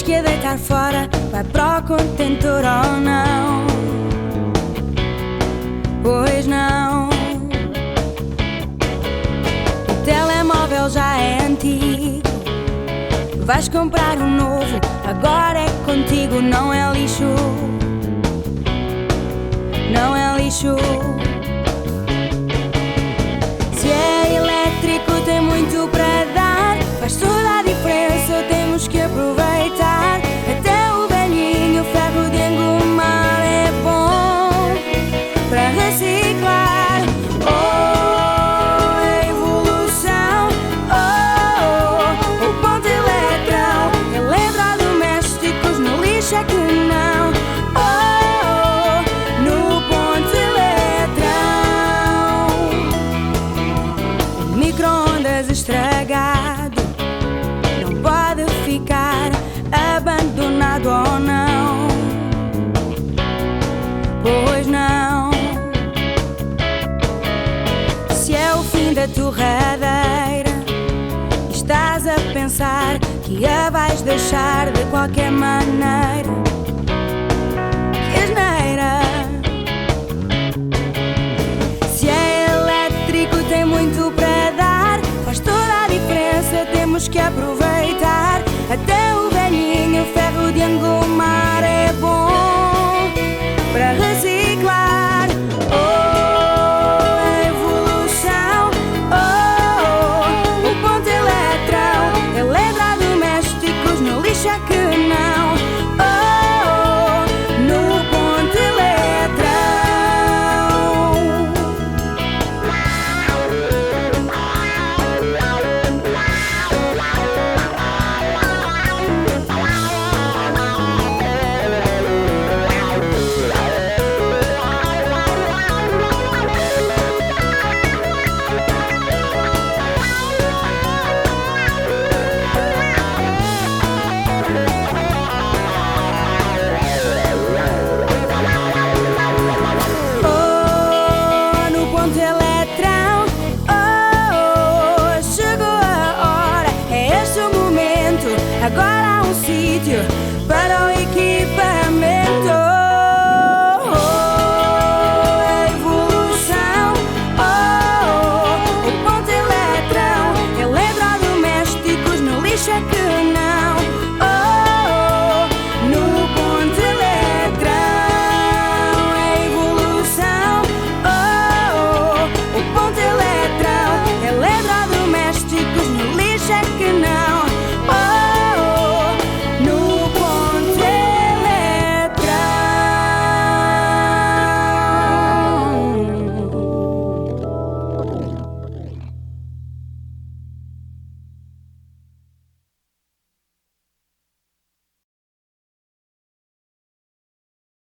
que a deitar fora, vai para o contentor ou não? Pois não. O telemóvel já é antigo, vais comprar um novo, agora é contigo. Não é lixo, não é lixo. Se é elétrico tem muito para dar, faz toda a diferença, temos que aproveitar. Até o velhinho ferro de engomar é bom para reciclar. Oh, a evolução, oh, o ponto eletrão, eletrodomésticos no lixo é que não. Oh, no ponto eletrão, o micro-ondas estragado não pode ficar abandonado ou não? Pois não. Se é o fim da torradeira, estás a pensar que a vais deixar de qualquer maneira,